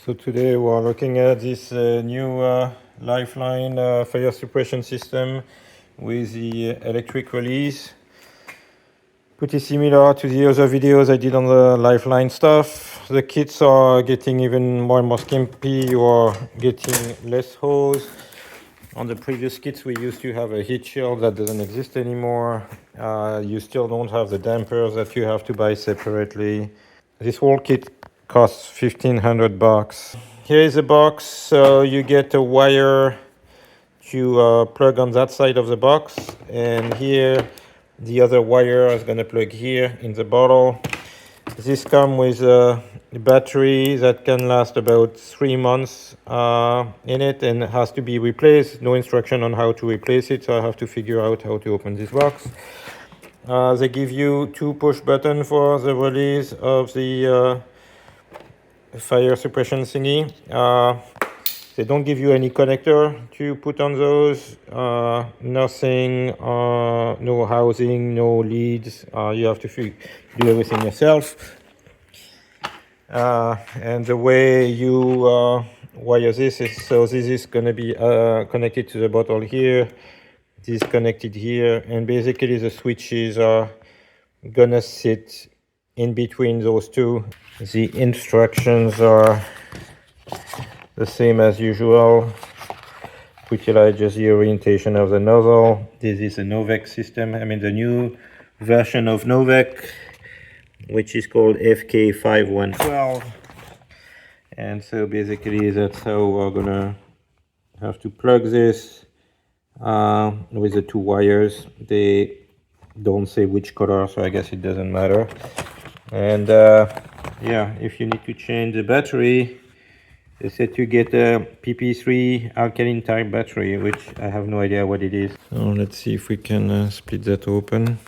So today we're looking at this new Lifeline fire suppression system with the electric release. Pretty similar to the other videos I did on the Lifeline stuff. The kits are getting even more and more skimpy. You are getting less hose. On the previous kits we used to have a heat shield that doesn't exist anymore. You still don't have the dampers that you have to buy separately. This whole kit costs $1,500. Here is a box, so you get a wire to plug on that side of the box, and here the other wire is going to plug here in the bottle. This comes with a battery that can last about 3 months in it and has to be replaced. No instruction on how to replace it, so I have to figure out how to open this box. They give you 2 push buttons for the release of the fire suppression thingy. They don't give you any connector to put on those. Nothing, no housing, no leads. You have to do everything yourself. And the way you wire this is, so this is going to be connected to the bottle here. This is connected here, and basically the switches are gonna sit in between those two. The instructions are the same as usual, pretty like just the orientation of the nozzle. This is a Novec system, I mean the new version of Novec, which is called FK5112. And so basically that's how we're gonna have to plug this with the 2 wires. They don't say which color, so I guess it doesn't matter. And yeah, if you need to change the battery, they said to get a PP3 alkaline type battery, which I have no idea what it is. So let's see if we can split that open.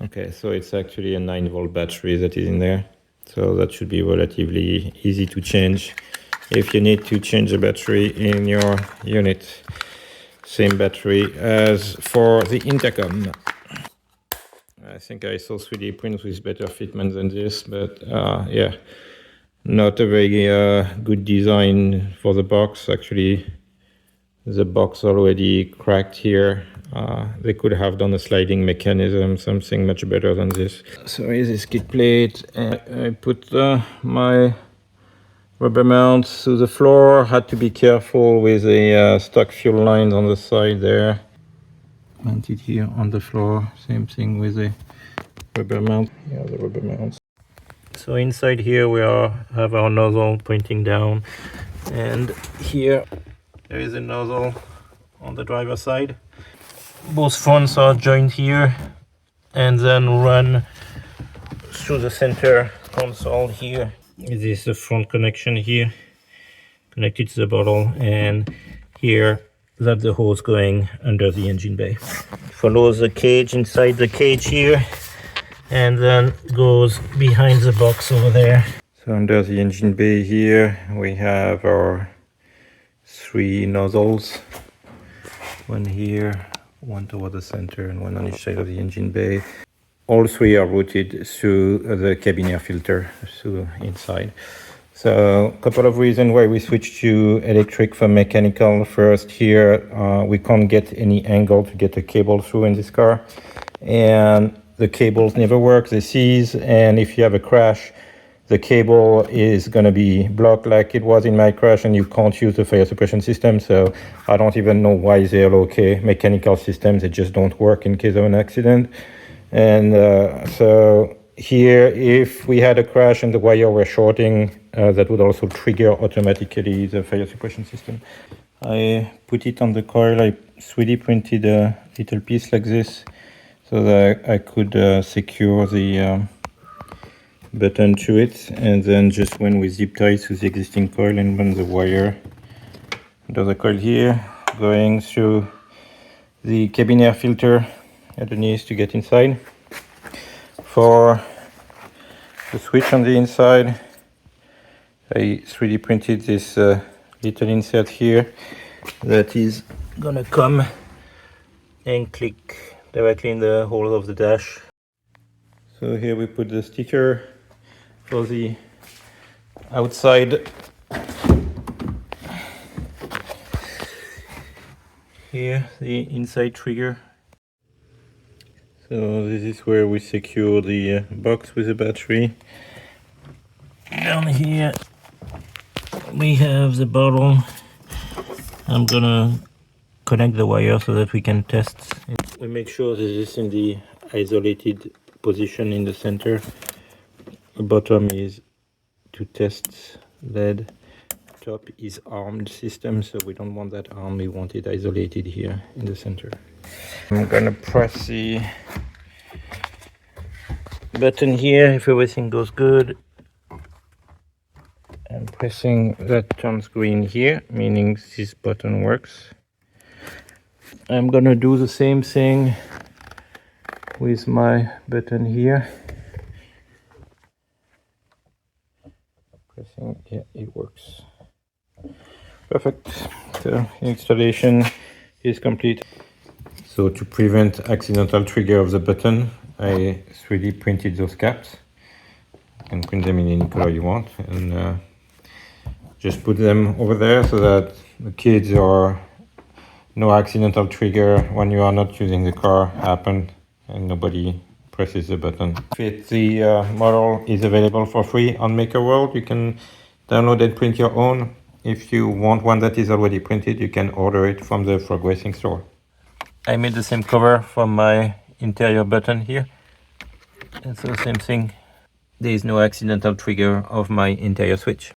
Okay, so it's actually a 9-volt battery that is in there. So that should be relatively easy to change if you need to change the battery in your unit. Same battery as for the intercom. I think I saw 3D prints with better fitment than this, but yeah, not a very good design for the box. Actually, the box already cracked here. They could have done a sliding mechanism, something much better than this. So here's this skid plate. I put my rubber mounts to the floor. Had to be careful with the stock fuel lines on the side there. Mounted here on the floor. Same thing with the rubber mount. Yeah, the rubber mounts. So inside here we have our nozzle pointing down, and here there is a nozzle on the driver's side. Both fronts are joined here and then run through the center console here. This is the front connection here, connected to the bottle, and here that's the hose going under the engine bay. Follows the cage inside the cage here and then goes behind the box over there. So under the engine bay here we have our 3 nozzles, one here, one toward the center, and one on each side of the engine bay. All 3 are routed through the cabin air filter, through inside. So a couple of reasons why we switched to electric from mechanical. First, here we can't get any angle to get a cable through in this car, and the cables never work, they seize, and if you have a crash, the cable is going to be blocked like it was in my crash, and you can't use the fire suppression system. So I don't even know why they're okay. Mechanical systems, they just don't work in case of an accident. And so here, if we had a crash and the wire were shorting, that would also trigger automatically the fire suppression system. I put it on the coil. I 3D printed a little piece like this so that I could secure the button to it, and then just when we zip tie to the existing coil and run the wire under the coil here, going through the cabin air filter underneath to get inside. For the switch on the inside, I 3D printed this little insert here that is gonna come and click directly in the hole of the dash. So here we put the sticker for the outside. Here the inside trigger. So this is where we secure the box with the battery. Down here we have the bottle. I'm gonna connect the wire so that we can test. We make sure this is in the isolated position in the center. The bottom is to test lead. Top is armed system, so we don't want that arm, we want it isolated here in the center. I'm gonna press the button here if everything goes good. I'm pressing that turns green here, meaning this button works. I'm gonna do the same thing with my button here. Pressing, yeah, it works. Perfect. So installation is complete. So to prevent accidental trigger of the button, I 3D printed those caps. You can print them in any color you want, and just put them over there so that the kids or no accidental trigger when you are not using the car happen and nobody presses the button. The model is available for free on Maker World. You can download and print your own. If you want one that is already printed, you can order it from the Frog Racing store. I made the same cover for my interior button here. It's the same thing. There is no accidental trigger of my interior switch.